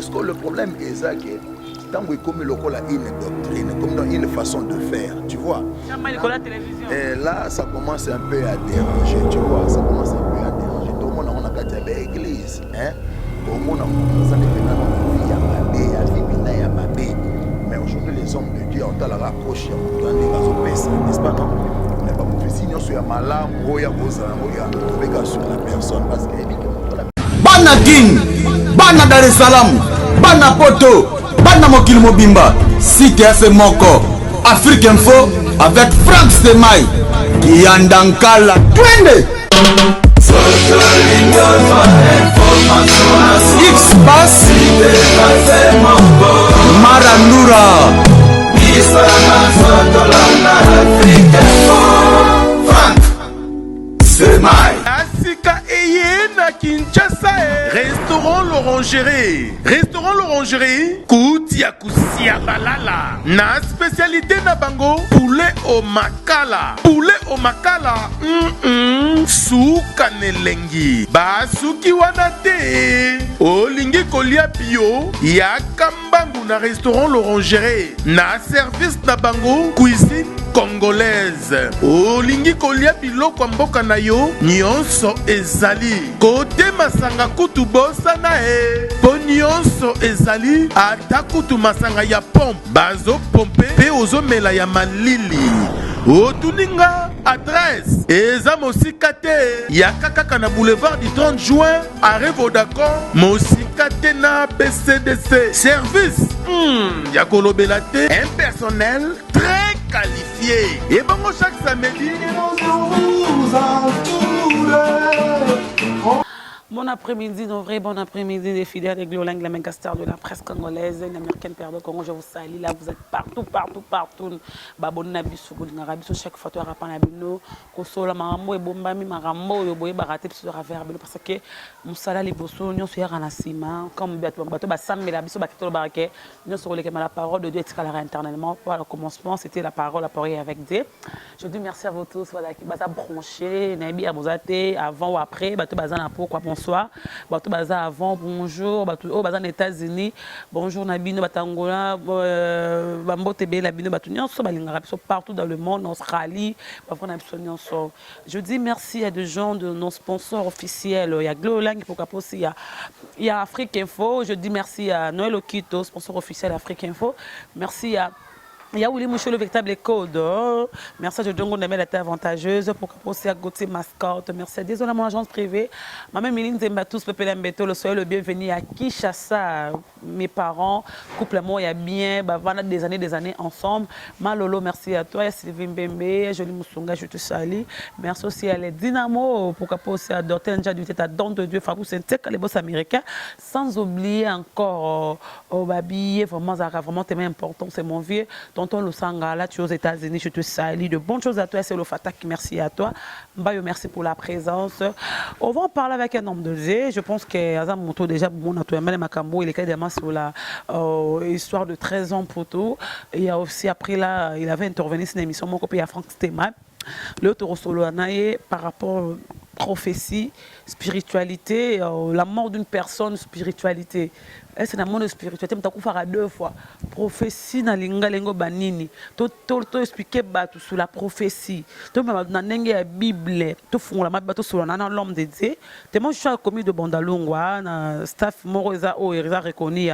parce que le problème est ça que tant que comme le col a une doctrine, comme dans une façon de faire, tu vois. Et là, ça commence un peu à déranger, tu vois. Ça commence un peu à déranger. Tout le monde a qu'à dire l'église, hein. Tout le monde a mais aujourd'hui, les hommes de Dieu ont la rapproche, n'est-ce pas, non? Mais pas pour si nous sommes malades, on y a sur la personne parce que Bana King, Bana Dar es Salaam, Bana Poto, Bana Mokil Mobimba, Site Moko, Afrique Info avec Franck Stemai, Kiandankala, Twende. X-Bass, Marandura, Franck Stemai. Asika Eyena Kinshasa, restaurant l'Orangerie. Restaurant l'Orangerie, Koutia Koussia Balala. Na spécialité na bango, poulet au makala. Poulet au makala, Souka Nelengi. Basuki wanate. Olingi kolia bio, Yakambangu na restaurant l'Orangerie. Na service na bango, cuisine congolaise. Olingi kolia biloko mboka na yo, nyonso ezali. Kote masanga kutu bosa na po nyonso ezali. Ata kutu masanga ya pompe, bazo pompe, pe ozo mela ya malili. Otuninga adresse eza mosika te ya kaka na boulevard du 30 juin arrêt Vodacom mosika te na BCDC service ya kolobela te un personnel très qualifié et bango chaque samedi. Bon après-midi, bon après-midi des fidèles de Glolang, la Lancaster de la presse congolaise, une américaine père de Congo, je vous salue, là vous êtes partout. Babon Nabiso, Narabiso, chaque fois tu as rappelé Nabino, Kosola, Marambo et Bombami, Marambo, et Boye Baraté, sur la verbe, parce que Moussala, les Bosso, nous sommes en Assima, comme Bateau, Bassam, mais la Bisso, Bakito, Baraké, nous sommes la parole de Dieu escalarée internellement. Voilà, au commencement, c'était la parole à parler avec Dieu. Je dis merci à vous tous, voilà, qui va broncher, Nabi, Abozate, avant ou après, Bateau Bazan, pourquoi bonsoir, Bateau Baza avant, bonjour, Bateau Bazan États-Unis, bonjour Nabino, Batangola, Bambo Tebe, Labino, Batunion, partout dans le monde, en Australie, je dis merci à des gens de nos sponsors officiels, il y a Glolang, il y a Afrique Info, je dis merci à Noël Okito, sponsor officiel Afrique Info, merci à il y a Willy Mouchou, le véritable code. Merci à Djongo de la avantageuse pour passer à Gauthier Mascotte. Merci à désolé mon agence privée. Ma mère Méline Zembatous, Pepe Lambeto, le soyez le bienvenu à Kinshasa. Mes parents, couple à moi, il y a bien, voilà des années ensemble. Malolo, merci à toi. Il y a Sylvain Bembe, Jolie Moussunga, je te salue. Merci aussi à les Dynamo, pour passer à Dortenja du Tête à Don de Dieu, Fabou Sentek, les boss américains. Sans oublier encore Babi, vraiment tellement important, c'est mon vieux. Tonton Lusanga, là, tu es aux États-Unis, je te salue. De bonnes choses à toi, c'est le Fatak, merci à toi. Mbayo, merci pour la présence. On va en parler avec un homme de G. Je pense que Azam Moto, déjà, bon, on a Makambo, il est également sur la histoire de 13 ans pour tout. Il y a aussi, après, là, il avait intervenu sur une émission, mon copain, Franck Stemai. Le Toro Solo Anaye, par rapport à prophétie, spiritualité, la mort d'une personne, spiritualité. C'est un monde de spiritualité, mais tu as deux fois. Prophétie, na linga lengo banini. Tu expliquer sur la prophétie. Tu as la Bible. Tu fais la Bible sur l'homme de Dieu. Tu as suis commis de Bandalungwa, na staff Moroza O, il a reconnu.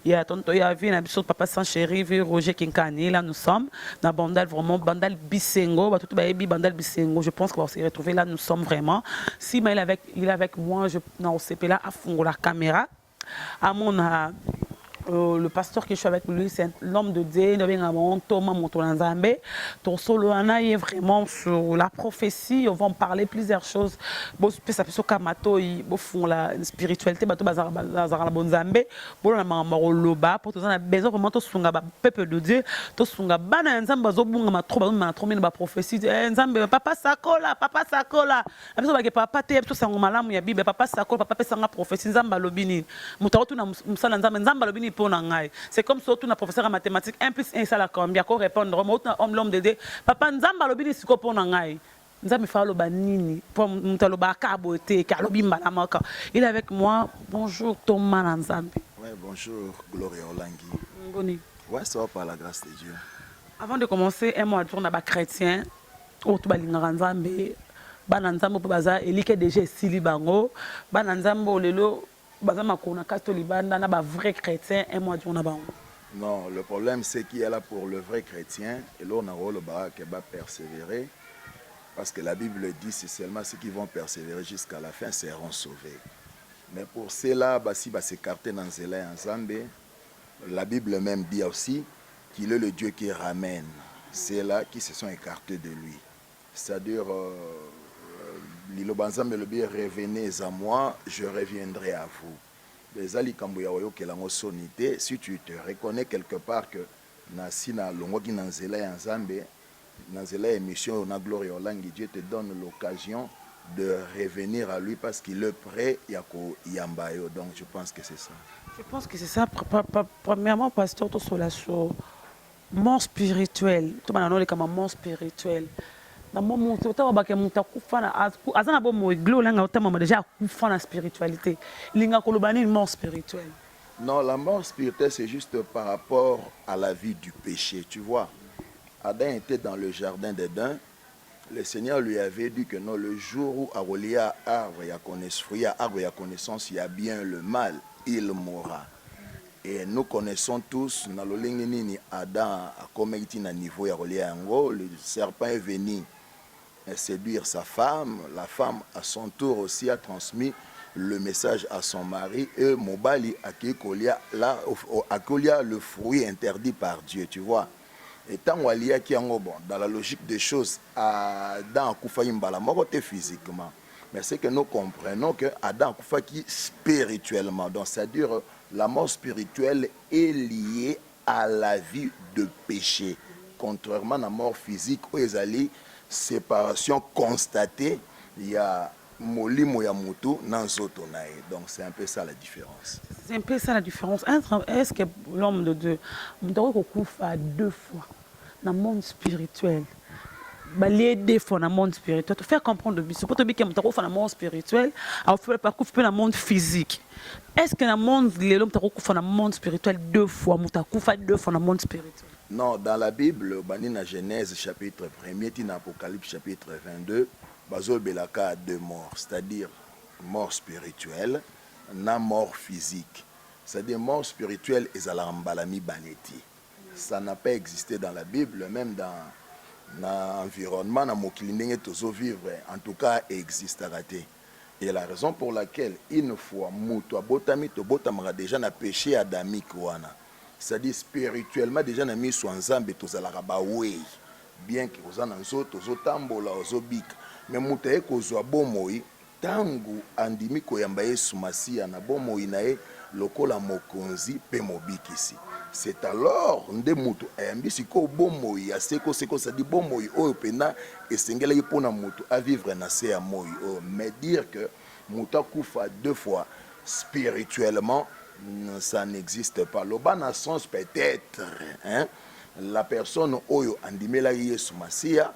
Il y a tonton, il y a vu un épisode Papa Sans Chéri, Roger Kinkani. Là, nous sommes dans Bandal, vraiment Bandal Bisengo. Tout baby Bandal Bisengo. Je pense qu'on va se retrouver là. Nous sommes vraiment. Si mais il est avec moi, je non, c'est là à fond la caméra. À mon le pasteur qui je suis avec lui, c'est l'homme de Dieu, Thomas Motolanzambe. Ton solo est vraiment sur la prophétie. On va en parler plusieurs choses. Ça peut kamato, font la spiritualité, bato bazar la bonzambe. Bon la mamaro loba pour tous on a besoin vraiment to sunga peuple de Dieu. To sunga bana nzamba zo bunga ma trop ba prophétie. Nzambe papa sakola. Abiso ba ke papa te to sango malamu ya Bible papa sakola papa pesa nga prophétie nzamba lobini. Mutarotu na musala nzamba lobini. C'est comme si on a professeur en mathématiques 1 plus 1 ça la combien qu'on répondre l'homme de Dieu papa nzamba lobini siko pona ngai nzambe fa loba nini pour mutaloba kabote ka lobi mbala maka il est avec moi bonjour Thomas Nzambe. Ouais, Bonjour, Gloria Olangi. Boni. Ouais, ça va par la grâce de Dieu. Avant de commencer, un mois de jour, on a chrétien. Autour de l'Ingaranzambe, Bananzambo Baza, Elike déjà Silibango, Bananzambo Lelo, Baza Makona Katolibanda, n'a pas vrai chrétien, un mois de jour, on a pas. Non, le problème c'est qu'il y a là pour le vrai chrétien, et là on a le barak qui va persévérer, parce que la Bible dit c'est seulement ceux qui vont persévérer jusqu'à la fin seront sauvés. Mais pour ceux-là, si va s'écarter dans Zéla et Nzambe, la Bible même dit aussi qu'il est le Dieu qui ramène ceux-là qui se sont écartés de lui. C'est-à-dire, Lilo Banzambe le bien, revenez à moi, je reviendrai à vous. Si tu te reconnais quelque part que Nasina Longogi Nanzela et Nzambe, Nanzela émission on a Gloria Olangi, Dieu te donne l'occasion de revenir à lui parce qu'il est prêt Yako Yambayo. Donc je pense que c'est ça. Je pense que c'est ça. Premièrement, pasteur, tout sur la mort spirituelle. Tout le monde a comme mort spirituelle. Dans mon monde, tu as baké monta kufana azana bo mo iglo langa otama déjà kufana spiritualité. Linga kolobani mort spirituelle. Non, la mort spirituelle c'est juste par rapport à la vie du péché, tu vois. Adam était dans le jardin d'Éden. Le Seigneur lui avait dit que non, le jour où Arolia arbre ya connaissance, il y a bien le mal, il mourra. Et nous connaissons tous, Adam a commis un niveau le serpent est venu séduire sa femme. La femme, à son tour aussi, a transmis le message à son mari. Et Mobali a le fruit interdit par Dieu, tu vois. Et tant qui dans la logique des choses, Adam a coupé physiquement. Mais c'est que nous comprenons que Adam a coupé spirituellement. Donc, c'est-à-dire la mort spirituelle est liée à la vie de péché. Contrairement à la mort physique, où ils allaient séparation constatée, il y a molimo ya mutu nanzoto nae. Donc c'est un peu ça la différence. C'est un peu ça la différence. Est-ce que l'homme de Dieu doit couper deux fois dans le monde spirituel? Balayer deux fois dans le monde spirituel. Te faire comprendre de biso. Pour te dire que tu dans le monde spirituel, alors faire pas couper dans le monde physique. Est-ce que dans le monde l'homme doit couper dans le monde spirituel deux fois, muta couper deux fois dans le monde spirituel? Non, dans la Bible, dans Genèse chapitre 1er, dans Apocalypse chapitre 22, Bazol Belaka a deux morts, c'est-à-dire mort spirituelle, na mort physique. C'est-à-dire mort spirituelle et Zalambalami Baneti. Ça n'a pas existé dans la Bible, même dans l'environnement, dans Mokilindenge Tozo vivre, en tout cas, existe à rater. Et la raison pour laquelle, une fois, Mouto, Botami, Tobotamara déjà n'a péché adamique wana. C'est-à-dire spirituellement déjà na mis en Nzambe tozalaka ba way bien que ozana nzoto ozotambola ozobika mais mutaye kozwa bomoi tangu andimi koyamba Yesu Masia na bomoi na ye lokola mokonzi pe mobikisi. C'est alors nde mutu ayambi siko bomoi ya seko c'est-à-dire bomoi oyo pena esengela yipona mutu à vivre na se ya moi mais dire que mutu akufa deux fois spirituellement ça n'existe pas. Le bon sens peut-être, hein, la personne oyo andimela Yesu Masia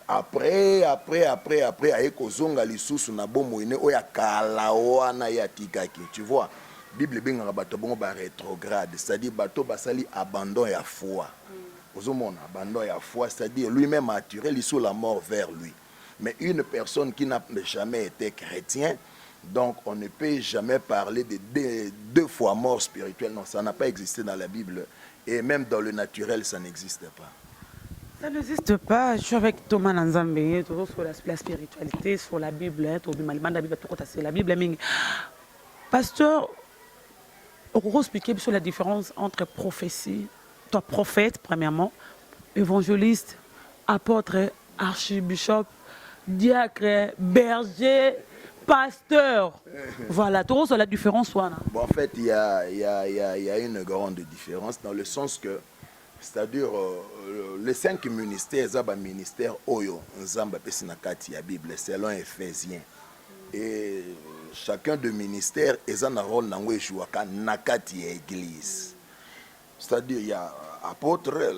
après aye kozonga lisusu na bomoine oya kalawana ya tikaki, tu vois. Bible benga bato bongo ba rétrograde, c'est-à-dire bato basali abandon ya foi. Ozomona abandon ya foi, c'est-à-dire lui-même a attiré l'issue la mort vers lui. Mais une personne qui n'a jamais été chrétien, donc on ne peut jamais parler de deux fois mort spirituelle. Non, ça n'a pas existé dans la Bible. Et même dans le naturel, ça n'existe pas. Ça n'existe pas. Je suis avec Thomas Nanzambe, toujours sur la spiritualité, sur la Bible. La Bible. Pasteur, on va expliquer sur la différence entre prophétie, toi prophète, premièrement, évangéliste, apôtre, archibishop, diacre, berger, pasteur. Voilà, tout ça la différence. Bon, en fait, il y a une grande différence dans le sens que, c'est-à-dire, les 5 ministères, c'est un ministère Oyo, Nzamba Pesinakati, la Bible, selon Éphésiens. Et chacun des ministères est un rôle dans le Nakati Église. C'est-à-dire, il y a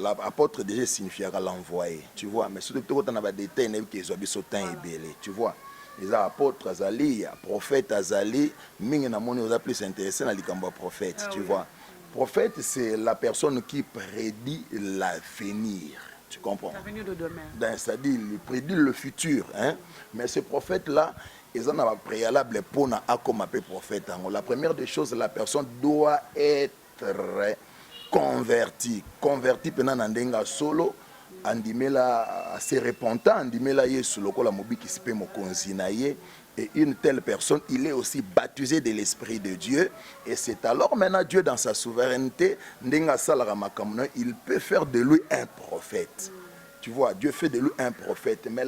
l'apôtre déjà signifiera l'envoyé, tu vois. Mais surtout, on a des détails qui sont bien, tu vois. Les apôtres azali, prophète azali, mingi na moni oza plus intéressé na likambo prophète, tu vois. Prophète, c'est la personne qui prédit l'avenir. Tu comprends? L'avenir de demain. C'est-à-dire, il prédit le futur. Hein? Mais ce prophète-là, ils en ont préalable pour comme appelé prophète. La première des choses, la personne doit être convertie. Convertie pendant Nandenga solo. Andimela se repentant, andimela yesu lokola mobi qui sipe mokonzi na ye. Et une telle personne, il est aussi baptisé de l'Esprit de Dieu. Et c'est alors maintenant Dieu, dans sa souveraineté, il peut faire de lui un prophète. Tu vois, Dieu fait de lui un prophète. Mais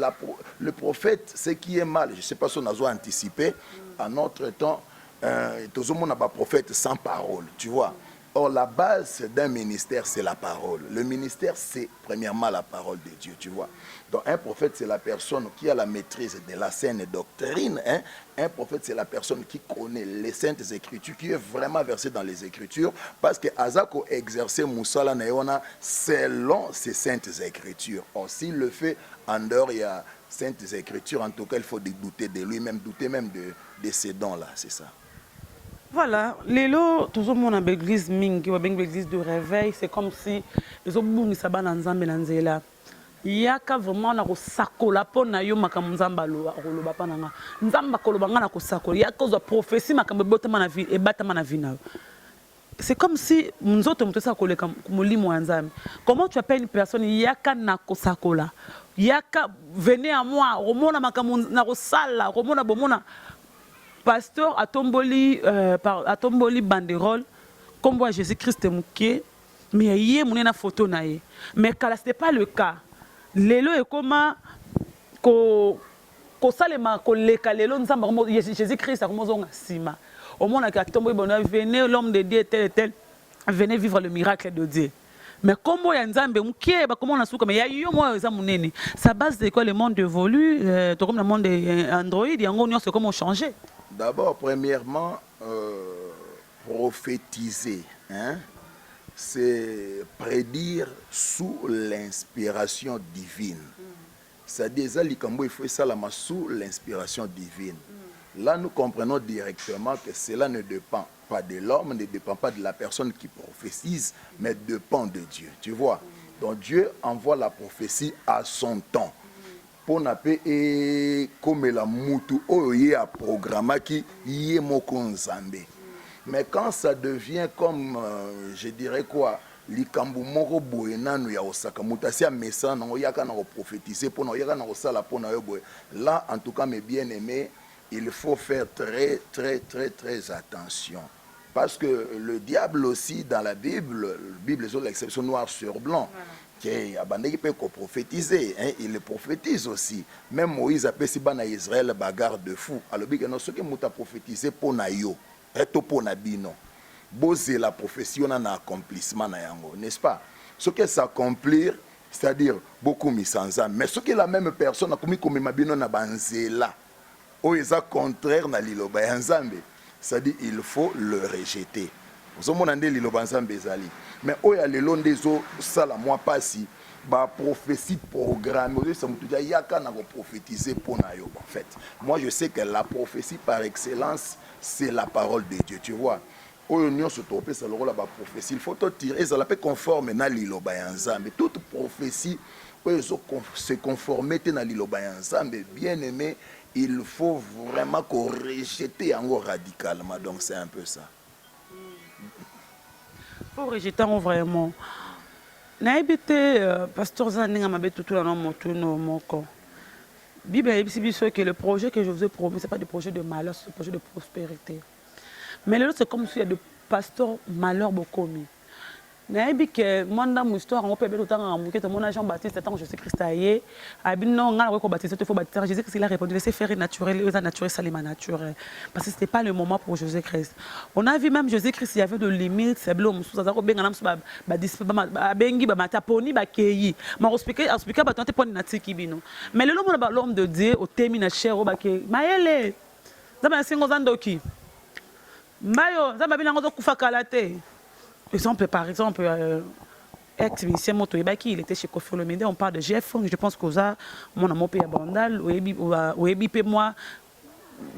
le prophète, ce qui est mal, je ne sais pas si on a anticipé, en notre temps, tout le monde a un prophète sans parole. Tu vois. Or, la base d'un ministère, c'est la parole. Le ministère, c'est premièrement la parole de Dieu, tu vois. Donc, un prophète, c'est la personne qui a la maîtrise de la saine doctrine. Hein. Un prophète, c'est la personne qui connaît les saintes écritures, qui est vraiment versé dans les écritures, parce que Azako exerçait Moussala Naïona selon ces saintes écritures. Or, s'il le fait en dehors, il y a saintes écritures, en tout cas, il faut douter de lui-même, douter même de ces dons-là, c'est ça. Voilà, lelo toujours mon église mingi ou l'église de réveil, c'est comme si les obungi sabana nzambe na nzela. Yaka vraiment na ko sakola pona yo makambo nzamba lo akoloba pa nanga. Nzamba koloba nga na ko sakola yaka zo prophétie makambo botama na vie et batama na vie na. C'est comme si nzoto mto sakola comme molimo nzambe. Comment tu appelles une personne yaka na ko sakola? Yaka venez à moi, romona makambo na ko sala, romona bomona. Pasteur atomboli banderole comme moi Jésus-Christ mouké mais hier mon na photo naé mais quand c'était pas le cas lelo et comment ko salema ko leka lelo nzamba Jésus-Christ a comment sima au monde qui atomboli bonheur venez l'homme de Dieu tel et tel venez vivre le miracle de Dieu. Mais comme il y a nzambe mouké ba comment on a sou comme il y a yo moi za munene sa base de quoi le monde évolue comme le monde Android yango nyonso comment changer. D'abord, premièrement, prophétiser, hein? C'est prédire sous l'inspiration divine. C'est-à-dire, il faut ça sous l'inspiration divine. Là, nous comprenons directement que cela ne dépend pas de l'homme, ne dépend pas de la personne qui prophétise, mais dépend de Dieu. Tu vois? Donc, Dieu envoie la prophétie à son temps. Pour nape et comme la moutou oye a programme qui y est mokonzambe. Mais quand ça devient comme je dirais quoi, likambu moko boye nanu ya osaka mutasi a messa na yaka na prophétiser pour na yaka na osala pour na yo boye. Là en tout cas mes bien-aimés, il faut faire très attention. Parce que le diable aussi dans la Bible est l'exception noir sur blanc. Voilà. Il peut prophétiser, hein? Il prophétise aussi. Même Moïse a fait si bana Israël bagarre de fou. Alors ce que muta prophétisé pour na yo, eto pour na bino. Bosé la prophétie on a un accomplissement na yango, n'est-ce pas? Ce que s'accomplir, c'est-à-dire beaucoup mis sans âme. Mais ce que la même personne a commis comme mabino na banzela, o eza contraire na liloba yanzambe, c'est-à-dire il faut le rejeter. Mais il y a les longs des eaux, ça la moi pas si, prophétie programmée, ça me dit, il y a qu'à prophétiser pour nous en fait. Moi je sais que la prophétie par excellence, c'est la parole de Dieu, tu vois. Il faut te tirer, ça peut conformer à l'île mais toute prophétie, se conformer à l'île bien aimé, il faut vraiment qu'on rejette radicalement, donc c'est un peu ça. Pour rejeter vraiment. Naïbité, pasteur Zaninga m'a tout dans mon corps. Bible dit que le projet que je vous ai promis, ce n'est pas des projets de malheur, c'est des projets de prospérité. Mais l'autre, c'est comme s'il y a des pasteurs malheur beaucoup. Naïbi que moi dans mon histoire on peut bien autant en mouquet mon agent Baptiste tant Jésus-Christ aillé abino nga ko baptiser il faut baptiser Jésus-Christ il a répondu laissez faire naturel et naturel salima naturel parce que c'était pas le moment pour Jésus-Christ. On a vu même Jésus-Christ il y avait de limites c'est bleu musuza za ko benga na musu ba bengi ba mataponi ba keyi ma expliquer ba tante poni na tiki bino mais le l'homme de Dieu au termine cher ba ke maele za ba singo za ndoki mayo za ba bina ngozo kufa kalate. Exemple, par exemple, ex-musicien moto ebaki, il était chez Kofi Olomide, on parle de GF, je pense que mon amour paye bandal, oyebi pe moi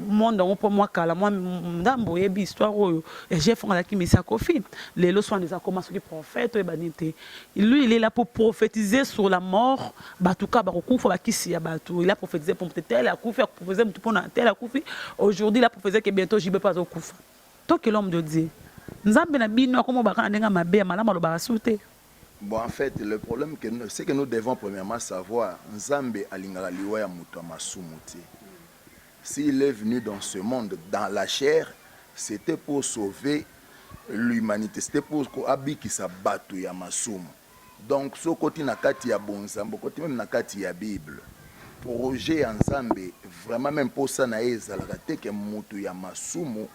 monde on pour moi kala moi ndambo yebi histoire oyo GF on a qui messa Kofi les lois sont des commencé qui prophète et banité lui il est là pour prophétiser sur la mort batuka bakufa bakisi ya batu il a prophétisé pour tel a kufa prophétisé pour tel a kufi aujourd'hui il a prophétisé que bientôt j'y vais pas au kufa toi que l'homme de Dieu nzambe na bino comme baka ndenga mabe malama lo basute. Bon, en fait, le problème, c'est que nous devons premièrement savoir, Nzambe alingala liwa ya muto masumuti. S'il est venu dans ce monde, dans la chair, c'était pour sauver l'humanité, c'était pour qu'abi qui s'abattu ya masumu. Donc, ce côté nakati ya bonzambo, côté même nakati ya Bible, projet Nzambe, vraiment même pour ça na ezalaka te que muto ya masumu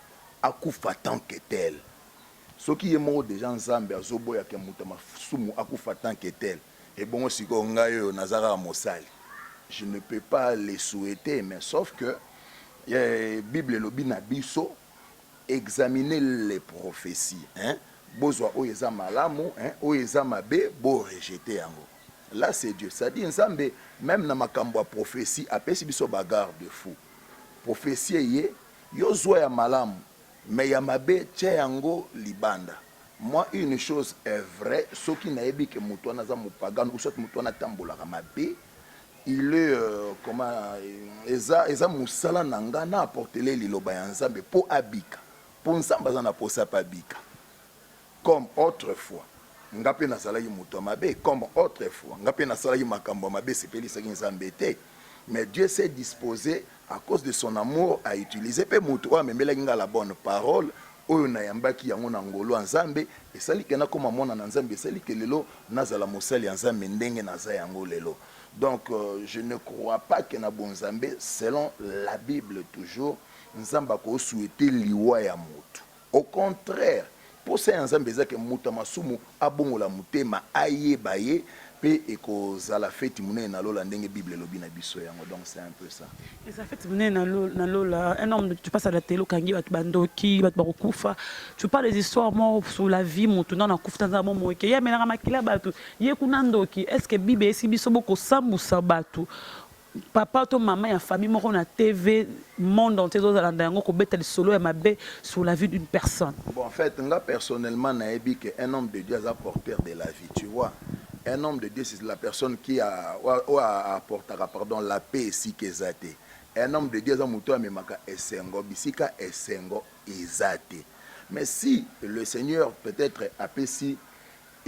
akufa tant que tel. Ce qui est mort des gens Nzambe azoboya ke muto masumu akufa tant que tel. Et bon siko ngayo nazara mosali. Je ne peux pas les souhaiter, mais sauf que la Bible lobina biso examiner les prophéties, hein. Bozwa oyeza malamu, hein, oyeza mabe, bo rejeter yango. Là c'est Dieu. Ça dit Nzambe même na makambo ya prophétie apesi biso bagarre de fou. Prophétie yé yozwa ya malamu. Mais yamabe tche yango libanda. Moi une chose est vraie, ce qui n'a ébi que moutouna za moupagan ou soit moutouna tambola mabe, il est comment eza musala nanga na apporter les liloba ya Nzambe pour abika. Pour Nzamba za na posa pa bika. Comme autrefois. Ngape na sala yi moutoua mabe comme autrefois. Ngape na sala yi makambo mabe sepeli sa Nzambe te. Mais Dieu s'est disposé, à cause de son amour, à utiliser pe mutuwa memelenga la bonne parole. Oyo na yambaki yango na ngolo Nzambe esali kena koma mona na Nzambe esali ke lelo nazala mosali Nzambe ndenge naza yango lelo. Donc je ne crois pas que na bonzambe selon la Bible toujours Nzamba ko souhaiter liwa ya mutu. Au contraire, pour ça Nzambe ezake mutu masumu abongola mutema ayebaye pe ekozala fête munene na lola ndenge Bible lobi na biso yango. Donc c'est un peu ça. Et ça fait munene na lola un homme tu passes à la télé kangi bat bandoki bat bakufa tu parles des histoires morts sur la vie mutu na kufa nza momo ke ya menanga makila batu ye kunandoki est-ce que Bible esi biso boko sambusa batu papa to maman ya famille moko na TV monde entier ozalanda yango ko beta solo ya mabe sur la vie d'une personne. Bon en fait nga personnellement na ebi que un homme de Dieu est porteur de la vie, tu vois. Un homme de Dieu, c'est la personne qui apportera la paix ici qu'ezate. Un homme de Dieu, bisika esengo ezate. Mais si le Seigneur peut-être apprécie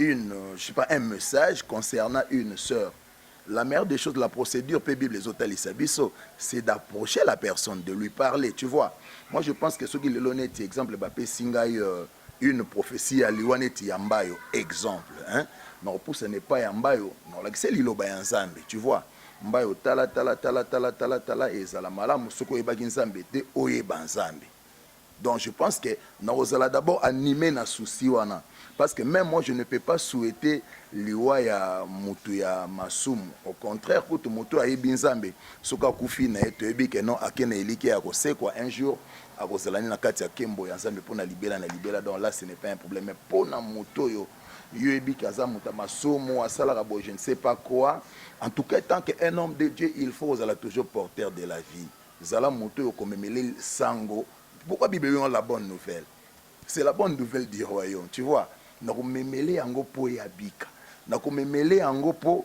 un message concernant une sœur, la meilleure des choses, la procédure, c'est d'approcher la personne, de lui parler, tu vois. Moi, je pense que ce qui est l'honnête exemple, une prophétie à Liwaneti Yambayo, exemple, hein. Non, pour ce n'est pas Yambayo, non, c'est Liloba Nzambe, tu vois. Mbayo tala et Zalamala, Moussoko et Baginzambe, de Oye Banzambe. Donc je pense que nous allons d'abord animer na souci wana. Parce que même moi je ne peux pas souhaiter liwa ya mutu ya masumu. Au contraire, quand mutu a Ibinzambe, soka kufi na eto ebi que non akena elike ya kosekwa un jour a kozalani na kati ya kembo ya Nzambe pour na libéra. Donc là ce n'est pas un problème. Mais pour na mutu yo Yuebi kaza muta masumu asala rabo je ne sais pas quoi. En tout cas tant qu'un homme de Dieu, il faut toujours porteur de la vie. Zala mutu yo komemele sango. Pourquoi Bible a la bonne nouvelle? C'est la bonne nouvelle du royaume, tu vois. Nous avons mêlé en po yabika. Nous avons mêlé en po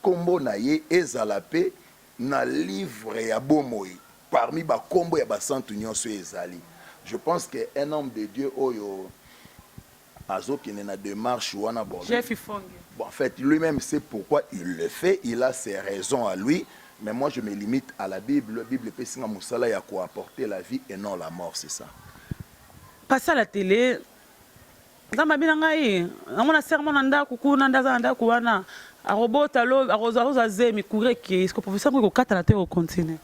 kombo na ye ezalape na livre ya bomoi. Parmi ba kombo ya ba santu nyonso ezali. Je pense que un homme de Dieu oyo azo qui na démarche wana bon. Bon en fait lui-même sait pourquoi il le fait, il a ses raisons à lui. Mais moi, je me limite à la Bible. La Bible peut signer Moussala ya quoi apporter la vie et non la mort, c'est ça. Passer à la télé, dans ma binangaï, dans mon sermon nanda kuku nanda nanda kuana, a robot alo, a rosa zemi courir qui est-ce que professeur ko kata la terre au continent.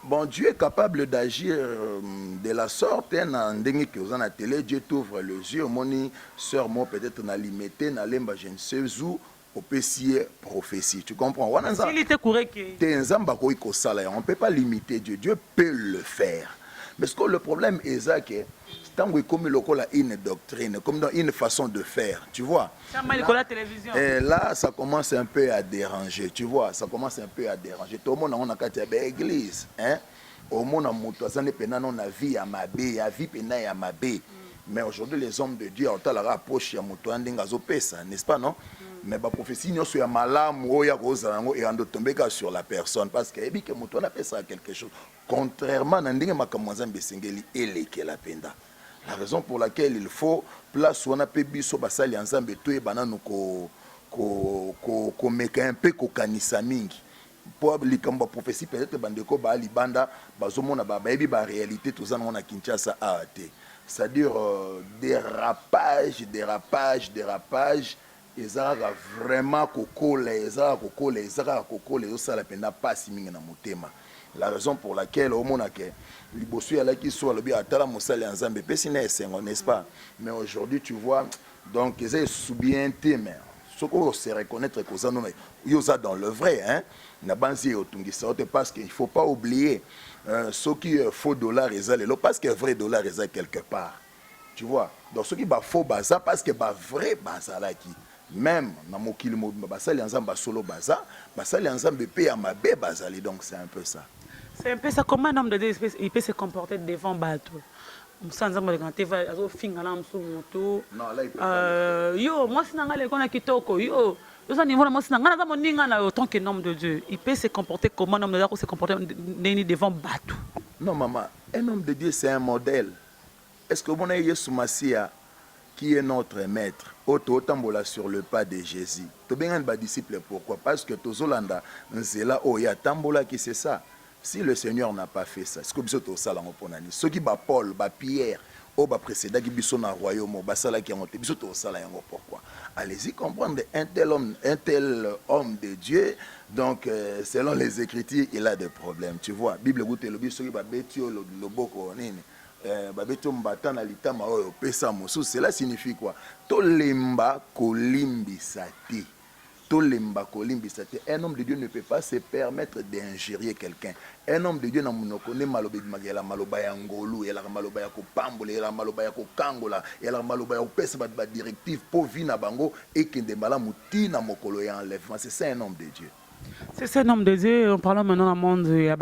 Bon, Dieu est capable d'agir de la sorte. Dans la télé, Dieu t'ouvre les yeux. Mon soeur, moi peut-être n'a limité, n'a lemba je ne sais où. Au PCA prophétie, tu comprends? On ne peut pas limiter Dieu, Dieu peut le faire. Mais ce que le problème est que tant que comme une doctrine, comme dans une façon de faire, tu vois. Et là, ça commence un peu à déranger, tu vois, ça commence un peu à déranger. Tout le monde a une église, hein. Au monde, on a vie à ma bé, à vie à ma bé. Mais aujourd'hui, les hommes de Dieu ont la rapproche à Moutoua n'est-ce pas, non? Mais la prophétie, nous sommes malades, et on tomber sur la personne parce que que Moutoua n'a pas ça quelque chose. Contrairement à ce que la penda. La raison pour laquelle il faut place où on a pu biso basali ensemble tout et banano ko meka un peu ko kanisa mingi. Pour les prophétie peut-être bandeko ba libanda bazomona ba bayebi ba réalité tout ça on a Kinshasa AAT. C'est-à-dire dérapage et ça vraiment kokole ça la pena pas si mingi na motema. La raison pour laquelle au monde que libosu ala qui soit le bien atala mosali ensemble n'est-ce pas? Mais aujourd'hui tu vois donc c'est sous-bien mais ce qu'on se reconnaître que ça nous yosa dans le vrai hein na banzi otungisa parce qu'il faut pas oublier ce qui faux dollar ezalelo parce que vrai dollar est quelque part tu vois donc ce qui ba faux baza parce que ba vrai baza là qui même na mokili mobimba basali ensemble solo baza basali ensemble pe ya mabe bazali donc c'est un peu ça. C'est un peu ça. Comment un homme de Dieu il peut se comporter devant bateau? Sans exemple, quand il va finir là, yo, moi c'est n'angale qu'on a kitoko, yo, ça niveau moi c'est n'angale dans mon n'ingana autant que homme de Dieu, il peut se comporter comme un homme de Dieu ou se comporter devant bateau. Non maman, un homme de Dieu c'est un modèle. Est-ce que vous avez Yesu Massia qui est notre maître, autant sur le pas de Jésus. Tu bien un disciple pourquoi? Parce que tozolanda nzela oya tambola qui c'est ça. Si le Seigneur n'a pas fait ça, est-ce que vous êtes salon pour nani? Ceux qui bat Paul, bat Pierre, au bas précédent qui sont dans le royaume, bas sala qui ont été, vous êtes au salon pourquoi? Allez-y comprendre un tel homme de Dieu. Donc selon les Écritures, il a des problèmes. Tu vois, Bible goûte le biso qui bat betio le boko nini. Babeto mbatana litama oyo pesa mosu. Cela signifie quoi? Tolemba kolimbi sati. Un homme de Dieu ne peut pas se permettre d'injurier quelqu'un. Un homme de Dieu n'a pas maloba magela maloba ya ngolu, la maloba ya ko pambola, la maloba ya ko kangola, la maloba ya ko pesa ba directive pour vina bango et que de mala mutina mokolo ya enlèvement. C'est ça un homme de Dieu. C'est un homme de Dieu. En parlant maintenant dans le monde de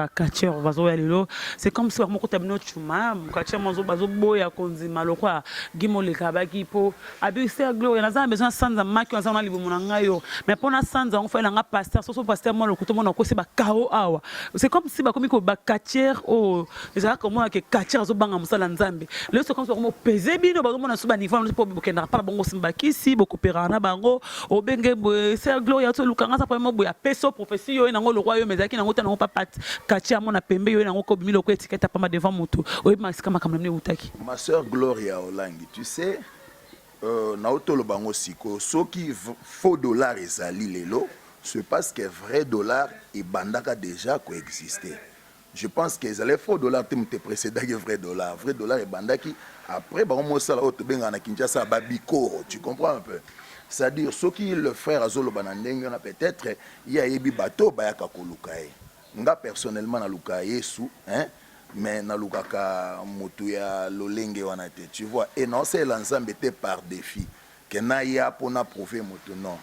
c'est comme si on a un chuma, boya konzi malokwa, gimole kabaki po, abusé gloire. On a besoin de sanza maki, on a libumunangayo. Mais pour la sanza, on fait un pasteur, sauf pasteur moi le couteau mon encore c'est ba kao awa. C'est comme si ba comme ko ba katier oh, c'est comme moi que katier zo banga musala nzambe. Le c'est comme si on pesé bino ba mon suba niveau on peut bokenda pas bongo simbaki si boko perana bango obenge c'est gloire to lukanga sa premier boya peso prophétie yo nango le royaume ezaki nango tanango papa katia mona pembe yo nango ko bimilo ko étiquette pas devant moto oyi masika makamne utaki. Ma sœur Gloria Olangi, tu sais na otolo bango siko soki faux dollar ezali lelo c'est parce que vrai dollar et bandaka déjà coexister. Je pense que les faux dollars te précédent que vrai dollar et bandaki après ba mo sala auto benga na Kinshasa babiko, tu comprends un peu? C'est-à-dire, ceux qui le frère Azolo Banandeng, on a peut-être, il y a un bateau, Bayaka Kolukae. Nga personnellement, na Luka Yesu, hein, mais na Lukaka Motuya Lolenge Wanate, tu vois. Et non, c'est l'ensemble était par défi. Que na ya pour na prouver Motu. Non.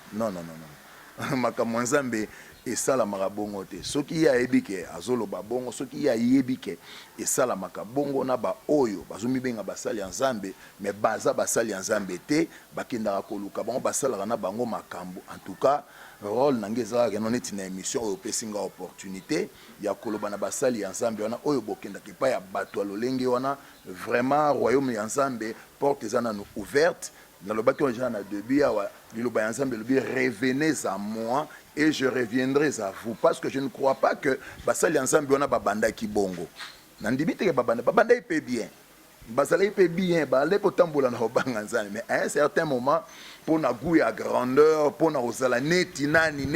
Makamonzambe et ça la marabongo te. Ceux qui a ebike Azolo Babongo, ceux qui a yebike et ça la makabongo na ba oyo, bazumi benga basali ensemble, mais baza basali ensemble te, bakenda koluka bango basala na bango makambo. En tout cas, rôle nangeza non est une émission au pesinga opportunité, ya koloba na basali ensemble wana oyo bokenda ki pa ya bato lolenge wana vraiment royaume ensemble porte zana nous ouverte. Dans le bateau, on a deux biens, revenez à moi et je reviendrai à vous. Parce que je ne crois pas que Basali ensemble, on a Babanda qui bongo. Nandibite que Babanda il paye bien. Basali il paye bien, Balé pour tamboula na Obanga ensemble. Mais à un certain moment, pour na goût à grandeur, pour na osala neti nani,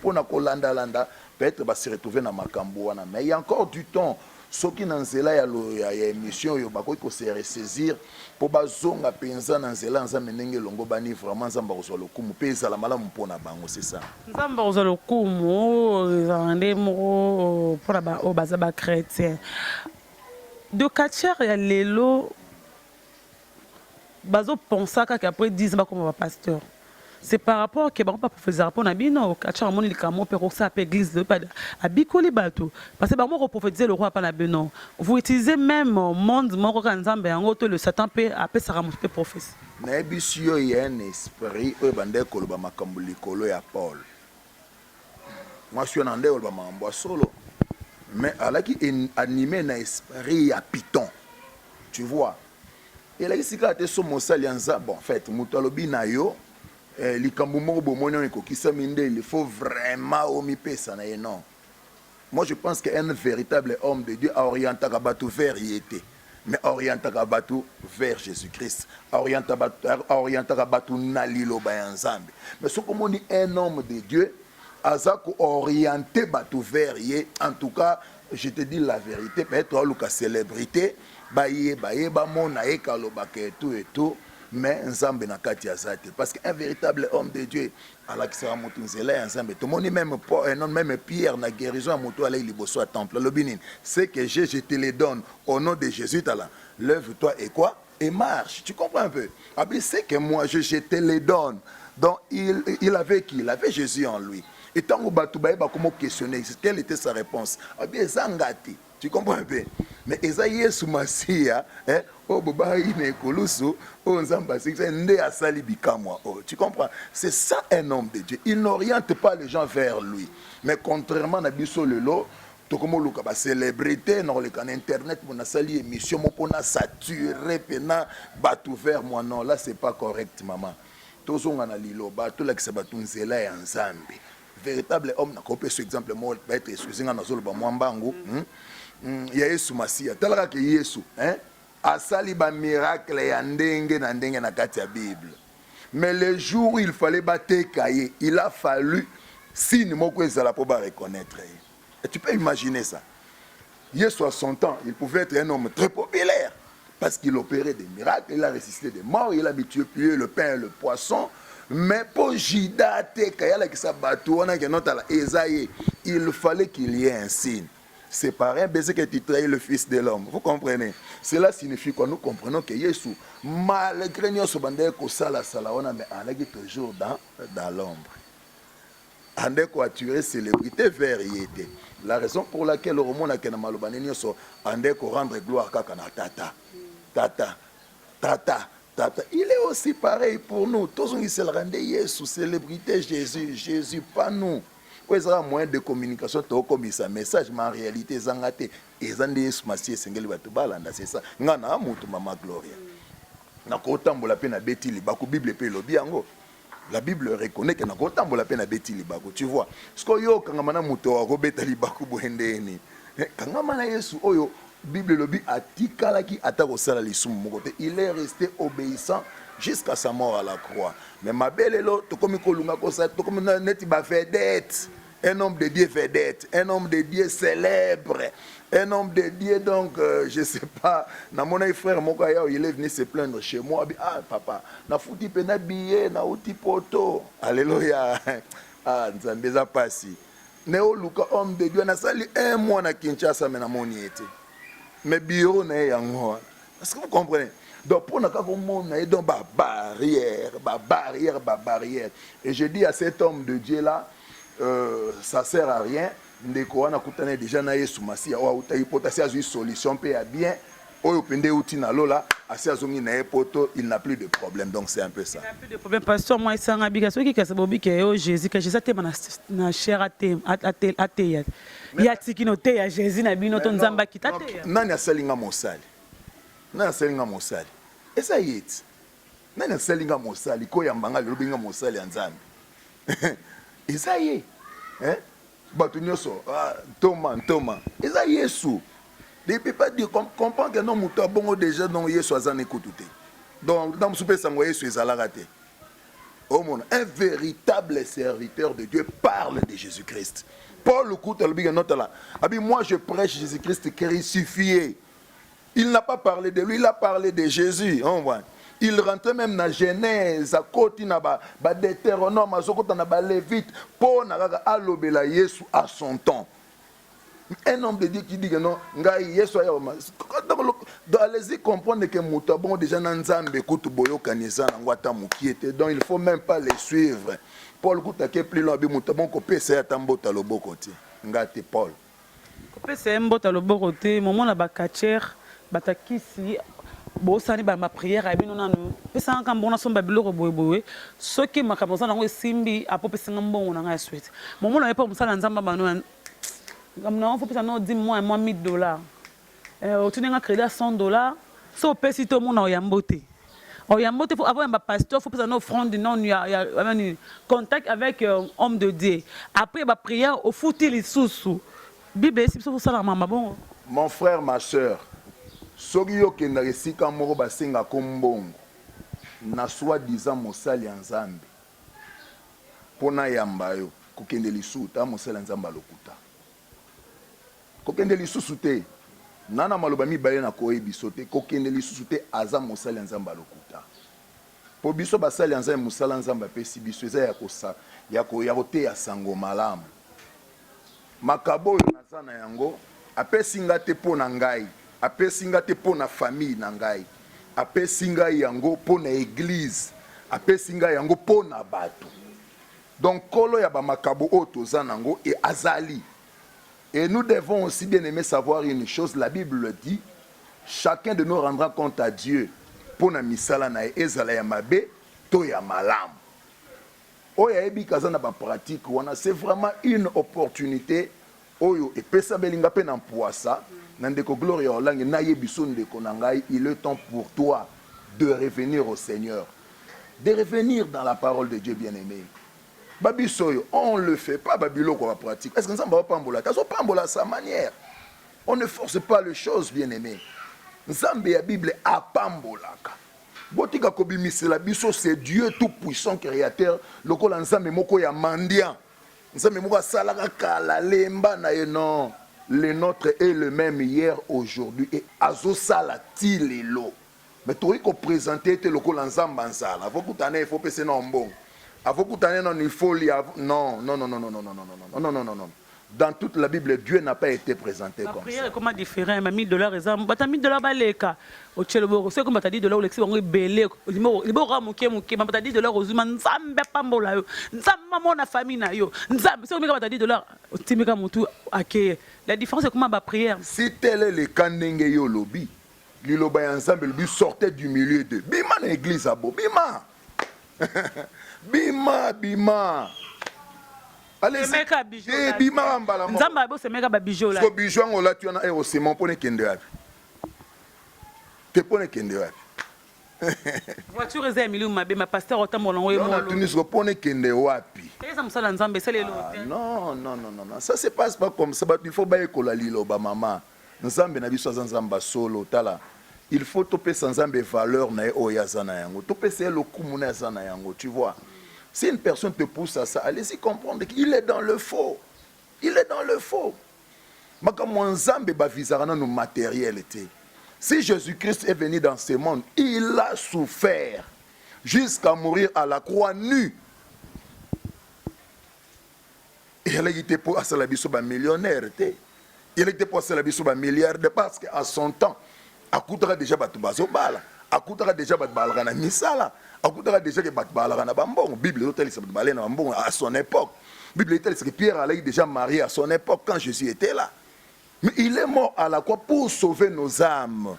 pour na kolanda landa, peut-être va se retrouver dans Makambo. Mais il y a encore du temps. Ce qui n'en est là, il y a une émission, il faut se ressaisir pour bazonga penza dans zela nza menenge longo bani vraiment nzamba kozolo kumu pesa la malamu pona bango c'est ça. Nzamba kozolo kumu zande mo pour ba o bazaba chrétien. De katier ya lelo bazo pensa qu'après 10 ans comme pasteur. C'est par rapport que pas faisait rapport na bino kacha moni likamo pe roxa pe église de pas à bikoli bato parce que ba mo prophétiser le roi pas na bino. Vous utilisez même monde moko ka nzambe yango to le satan pe apé sara mo pe prophétie. Na bisio y a un esprit o bande ko ba makambo likolo ya Paul. Moi je suis en ndé ba mambo solo mais alaki animé na esprit ya Python. Tu vois. Et là ici quand tu so mosali anza bon en fait muto alobi na yo il faut vraiment omipesa na non. Moi je pense qu'un véritable homme de Dieu a orienté Kabatou vers Yété, mais orienté Kabatou vers Jésus-Christ, orienté Kabatou Nalilo Bayanzambe. Mais ce qu'on dit un homme de Dieu, Azako orienté Batou vers Yé, en tout cas, je te dis la vérité, peut-être la célébrité, Baye, Bamona, Ekalobake et tout. Mais Nzambe na kati azate parce qu'un véritable homme de Dieu ala kisera mutu nzela Nzambe to moni même même Pierre na guérison mutu ala liboso à temple lobinin c'est que je te les donne au nom de Jésus tala lève-toi et quoi et marche, tu comprends un peu. Abi c'est que moi je te les donne. Donc il avait qui? Il avait Jésus en lui. Et tant que Batoubaye va comment questionner quelle était sa réponse? Abi zangati. Tu comprends un peu. Mais Esaïe Soumassia, oh Boba Inekolusu, oh Nzamba, c'est Ndé Asali Bikamwa. Tu comprends? C'est ça un homme de Dieu. Il n'oriente pas les gens vers lui. Mais contrairement à Bisso Lelo, Tokomo Luka, célébrité, dans le canal internet, mon asali émission, mon pona saturé, pena, batou vers moi. Non, là c'est pas correct, maman. Tozon Lilo, batou la Kisabatunzela et Nzambe. Véritable homme, n'a coupé ce exemple, moi, va être excusé, dans Zolo Bamwambango. Il y a Yesu Masia. Tel que Yesu, asali ba miracle ya ndenge na ndenge na kati ya Bible. Mais le jour où il fallait battre cahier, il a fallu signe moko ezala pour ba reconnaître. Et tu peux imaginer ça. Yesu à son temps, il pouvait être un homme très populaire parce qu'il opérait des miracles, il a ressuscité des morts, il a habitué le pain et le poisson. Mais pour Jida Tekaya qui s'abattu, on a que notre Esaïe, il fallait qu'il y ait un signe. C'est pareil, c'est que tu trahis le Fils de l'homme. Vous comprenez? Cela signifie que nous comprenons que Jésus, malgré nous, mais on est toujours dans l'ombre. On est attiré célébrité vers Yété. La raison pour laquelle le roman a rendre gloire à Tata. Il est aussi pareil pour nous. Tous ils se rendent Jésus, célébrité Jésus, pas nous. Il y a un moyen de communication comme ça message mais en réalité zangate ezande Yesu Masie sengeli batu balanda c'est ça ngana mutu mama Gloria na kotambola pe na beti libako Bible pe lobi yango la Bible reconnaît que na kotambola pe na beti libako tu vois ce que yo kangama na mutu wa kobeta libako boendeni kangama na Yesu oyo Bible lobi atikalaki atako sala lisumu mokote il est resté obéissant jusqu'à sa mort à la croix. Mais ma belle est là, tout comme neti ba vedette, un homme de Dieu vedette, un homme de Dieu célèbre, un homme de Dieu donc je sais pas. Na mon frère Mokaya il est venu se plaindre chez moi. Ah papa, na fouti pena billet, na outi poto. Alléluia. Ah nzambe za pasi. Néo Luka homme de Dieu na sali un mois na Kinshasa mais na moniete. Mais bureau na yango. Est-ce que vous comprenez? Donc pour nous barrière. Et je dis à cet homme de Dieu là, ça sert à rien. Ndeko wana kutana déjà na Yesu Masia wa utaipotasi azu solution pe ya bien. Oyo pende uti na lola asi azongi na epoto, il n'a plus de problème. Donc c'est un peu ça. Il n'a plus de problème. Pasteur moi sanga bika soki ka sabobi ke yo Jésus que Jésus te na cher até ya tikino te ya Jésus na bino to nzamba kitate. Nani asalinga mosali? Na selinga mosali esa yeti na selinga mosali ko yambanga lobinga mosali ya Nzambe esa ye batu nyoso Thomas esa Yesu ne peut pas dire comprendre que non muto bongo déjà non Yesu azane kutute donc dans soupe sango Yesu ezala raté au monde un véritable serviteur de Dieu parle de Jésus-Christ. Paul le coup le biga notala abi moi je prêche Jésus-Christ crucifié. Il n'a pas parlé de lui, il a parlé de Jésus. On voit. Il rentrait même dans la Genèse, à côté de Deutéronome, à côté de Lévite, pour alobela Yesu à son temps. Un homme de Dieu qui dit que non, Donc allez-y comprendre que Moutabon déjà dans Nzambe écoute boyo kanisa na ngwata mukiete. Donc il faut même pas les suivre. Paul Koutake plus loin Moutabon ko pesa ya tambota loboko ti. Ngate Paul. Ko pesa mbota loboko te moment na ba kacher batakisi bosani ba ma prière ya bino nanu. Pesa nka mbona somba biloko boyeboye. Soki makambo na ngo simbi apopesa ngambongo na nga suite. Moment na yepa musala nzamba bano ngamna faut pesa no 10 mois et moi $1000. Tu n'as créé à $100. Si on paie si tout le monde a yamboté. Au yamboté, il faut avoir un pasteur, il faut faire une offrande, il y a contact avec un homme de Dieu. Après, la prière, au foot, il est sous. Bible, c'est pour ça maman bon. Mon frère, ma soeur, soki yo ke na resika moko basenga kombongo na soi-disant mosali ya Nzambe pona yamba yo kokende lisuta mosali ya Nzambe lokuta. Kokende lisusu te. Nana maloba mibale na koyebiso te kokende lisusu te aza mosali ya Nzambe lokuta. Po biso basali ya Nzambe mosala Nzambe apesi biso eza ya koteya sango malamu. Makabo oyo naza na yango apesi nga te mpo na ngai, apesi nga te mpo na famille na ngai, apesi ngai yango mpo na église, apesi ngai yango mpo na bato. Donc kolo ya bamakabo oyo toza nango e azali. Et nous devons aussi bien aimer savoir une chose, la Bible dit, chacun de nous rendra compte à Dieu pour na misala na ezala ya mabe to ya malamu. Oya ebi kazana ba pratique wana c'est vraiment une opportunité oyo et pesa belinga pe na poisa nandeko gloria olangi na yebiso ndeko na ngai, il est temps pour toi de revenir au Seigneur, de revenir dans la parole de Dieu bien-aimé. Babisoyo, on ne le fait pas, babilo qu'on va pratiquer. Est-ce que ça va pas pambola? Ça va pambola à sa manière. On ne force pas les choses, bien-aimés. Nzambe ya Bible a pambolaka. Botika kobimisi la biso, c'est Dieu tout-puissant créateur. Lokola nzambe moko ya mandian. Nzambe moko salaka kala lemba na ye non. Le nôtre est le même hier, aujourd'hui et azo salati lelo. Mais toi ko présenter te lokola nzamba nsala. Faut kutana, il faut pese na mbongo. Avant que non, il faut lire. Non. Dans toute la Bible, Dieu n'a pas été présenté comme ça. La prière est comment différent? $1000 exemple. Bata $1000 baleka. Au Tcheloboro, c'est comme bata $10 au lexi on est belé. Il bora moké moké. Bata $10 aux humains. Nzambe pambola yo. Nzambe mona famille na yo. Nzambe c'est comme bata $10 au timika mutu akeye. La différence c'est comment ba prière. Si tel est le kanenge yo lobi, liloba ya ensemble le but sortait du milieu de bima na église abo bima. Bima. Allez, c'est bima mbala mo. Nzamba bo se meka ba bijou là. So bijou ngola tu na ero ciment pone kende wapi. Te pone kende wapi. Voiture eza milieu mabe ma pasteur otambola ngo yemo. Non, tu ne so pone kende wapi. Eza musala nzambe c'est lelo. Non. Ça se passe pas comme ça. Il faut ba ekola lilo ba maman. Nzambe na biso nzamba solo tala. Il faut topé sans nzambe valeur na oyazana yango. Topé c'est le kumuna yazana yango, tu vois. Si une personne te pousse à ça, allez-y comprendre qu'il est dans le faux. Il est dans le faux. Si Jésus-Christ est venu dans ce monde, il a souffert jusqu'à mourir à la croix nue. Et il était pour un millionnaire. Il était pour un milliardaire parce qu'à son temps, il coûtera déjà Batubazobala. Akutara déjà batbalaka na misala, akutara déjà que batbalaka na bambon. Bible hôtel ça batbalé na bambon à son époque. Bible hôtel c'est que Pierre allait déjà marié à son époque quand Jésus était là. Mais il est mort à la croix pour sauver nos âmes.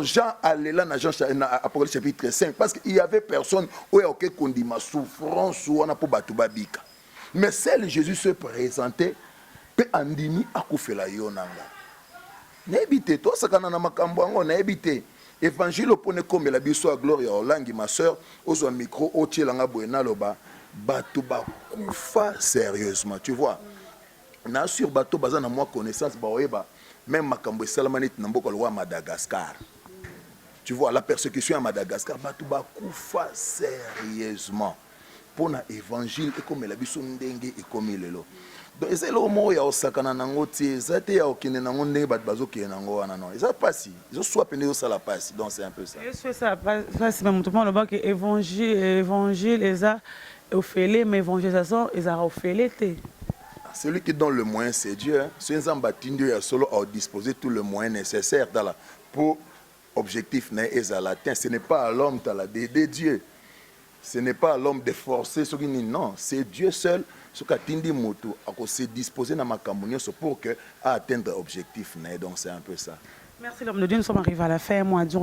Jean allait là dans Apocalypse chapitre 5 parce qu'il y avait personne où il y a aucun condiment souffrance ou on a pour batubabika. Mais celle Jésus se présentait pe andimi akufela yonanga. N'ébite toi ça kana na makambo ngo n'ébite évangile opone comme la biso à gloria olangi ma sœur ozo micro otielanga boena loba bato ba kufa sérieusement tu vois na sur bato bazana moi connaissance ba oyeba même makambo salamanite na mboko lwa Madagascar tu vois la persécution à Madagascar bato ba kufa sérieusement pour na évangile et comme la biso ndenge et comme lelo. Donc c'est le mot ya osakana nango tie zate ya okine nango ndenge bat bazoki nango wana non ça passe ils soit pené ça la passe donc c'est un peu ça je ça passe même tout le monde le bas que évangile les a ofélé mais évangélisation ils a ofélé té celui qui donne le moyen, c'est Dieu. Ce Nzamba Tindio a solo à disposer tout le moyen nécessaire pour objectif latin. Ce n'est pas à l'homme d'aider Dieu. Ce n'est pas à l'homme de forcer ce qui non, c'est Dieu seul ce qui a tindi moto à se disposer dans ma campagne pour que atteindre l'objectif. Donc c'est un peu ça. Merci l'homme de Dieu, nous sommes arrivés à la fin. Moi, je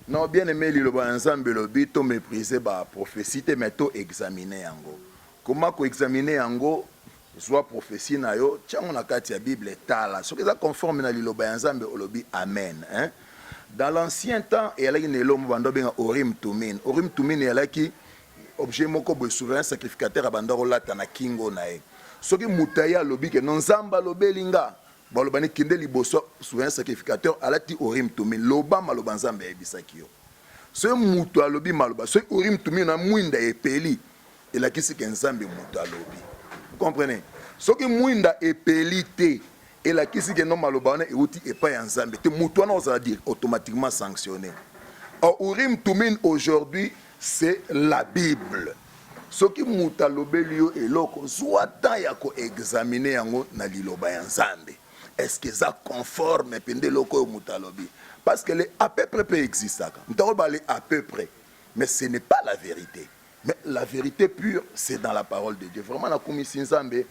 non, bien aimé, le but mépriser la prophétie, mais to examiner yango. Comment examiner yango? Soit prophétie na yo, tiens on a kati la Bible tala. Ce qui est conforme na liloba nzambe olobi amen. Hein? Dans l'ancien temps, il y a une lome bando benga Orim Tumin. Orim Tumin il y a qui objet moko bo souverain sacrificateur abandaro lata na kingo na e. Ce qui mutaya lobi que non zamba lobelinga. Balobani kinde liboso souverain sacrificateur alati Orim Tumin. Loba maloba nzambe ebisaki yo. Ce mutu alobi maloba, ce Orim Tumin na mwinda epeli. Et la qui c'est nzambe mutu alobi. Vous comprenez? Ce qui mouinda est pelité et la qui est non malobane et outil et pas en zambe. Te moutouana on va dire automatiquement sanctionné. Or Urim Tumin aujourd'hui c'est la Bible. Ce qui mouta lobelio et loko soit tant ya ko examiner yango na liloba en zambe. Est-ce que ça conforme pende loko mouta lobi? Parce que les à peu près peut exister. Nous parlons à peu près, mais ce n'est pas la vérité. Mais la vérité pure, c'est dans la parole de Dieu. Vraiment, la commission Nzambe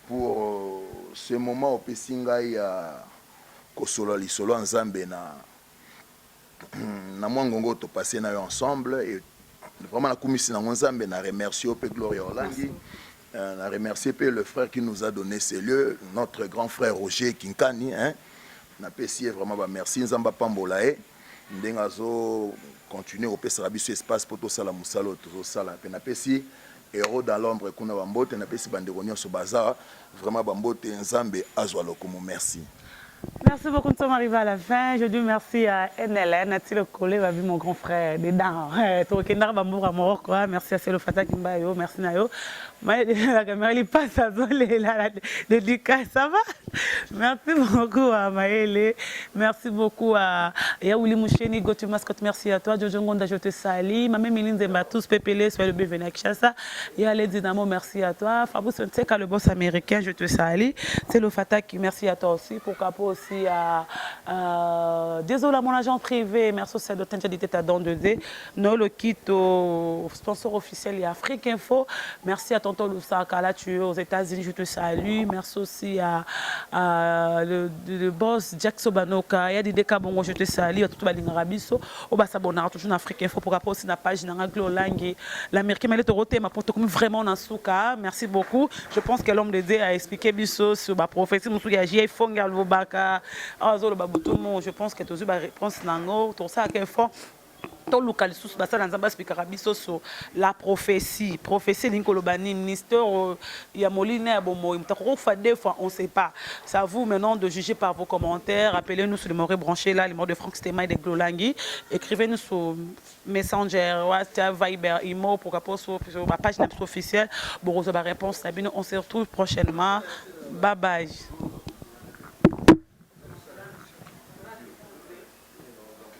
pour ce moment au Pessinga ya Kosolo Lisolo Nzambe na mwangongo to passer na ensemble et vraiment la commission Nzambe na remercier au Gloria Olangi, na remercier le frère qui nous a donné ces lieux, notre grand frère Roger Kinkani, hein. Na pesier vraiment ba merci Nzamba Pambolae ndengazo continuer au PSRABIS espace pour tout ça la musalo tout ça la penapesi héros dans l'ombre kuna bambote na pesi banderonio so bazar vraiment bambote Nzambe azwa lokumu merci. Merci beaucoup, nous sommes arrivés à la fin. Je dis merci à NLN, Nathalie Collet, mon grand frère dedans. Merci à Célo Fata Kimbayo, merci Nayo. La caméra il passe à la dédicace, ça va? Merci beaucoup à Maëlle, merci beaucoup à Yaouli Moucheni, Gotu Mascotte, merci à toi. Jojo Ngonda, je te salue. Maman Méline Zembatous, Pépélé, sois le bienvenu à Kinshasa. Yale Dynamo, merci à toi. Fabrice Nteka, le boss américain, je te salue. Célo Fata, merci à toi aussi. Pour Capo aussi à désolé à mon agent privé, merci aussi à l'authentité à Don 2D. Nolo Kito, sponsor officiel et Afrique Info. Merci à Tonton Lusaka, là tu es aux États-Unis, je te salue. Merci aussi à le boss Jack Sobanoka, il y a des décabons, je te salue. À tout le monde Rabiso, au bas s'abonner toujours en Afrique Info pour rapport aussi la page dans l'anglais, l'américain mais le toroté m'a porté comme vraiment dans souka. Merci beaucoup. Je pense que l'homme de Dieu a expliqué biso sur ma prophétie, mon truc j'ai fongal baka. Je pense que tu as une réponse tout ça à fond. La prophétie, ministère, il y a Molina, des fois on ne sait pas. C'est à vous maintenant de juger par vos commentaires. Appelez-nous sur le mot branché là, les mots de Franck Stéma et de Glolangui. Écrivez-nous sur Messenger, WhatsApp, Viber, Imo pour sur ma page officielle. Bon, vous avez la réponse. On se retrouve prochainement. Bye bye.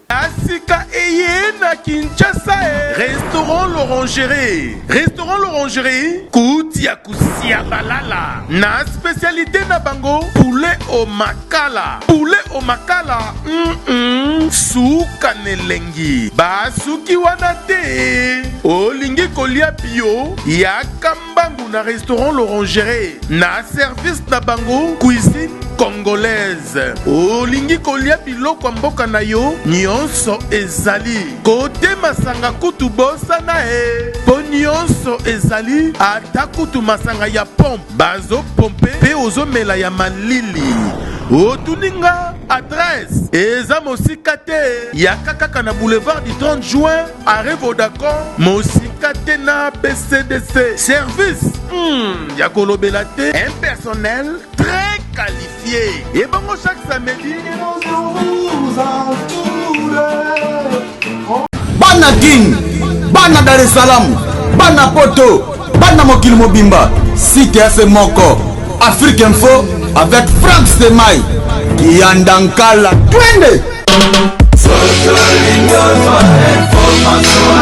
Asika Eye na Kinshasa. Restaurant l'Orangerie. Restaurant l'Orangerie. Koutia Kusia Balala. Na spécialité na bango. Poulet au makala. Poulet au makala. Souka nelengi. Basuki wanate. Olingi kolia bio. Yakambangu na restaurant l'Orangerie. Na service na bango. Cuisine congolaise. Olingi kolia biloko mboka na yo. Nyonso ezali kote masanga kutu bosana po nyonso ezali ata kutu masanga ya pompe bazo pompe pe ozomela ya malili otuninga adresse eza mosika te ya kaka na boulevard du 30 juin arrêt Vodacom mosika te na BCDC service ya kolobela te un personnel très qualifié et bango chaque samedi Bana King, Bana Dar es Salaam, Bana Poto, Bana Mokil Mobimba, CTF Moko, Afrique Info avec Franck Stémaï, Yandankala, Twende. Social information.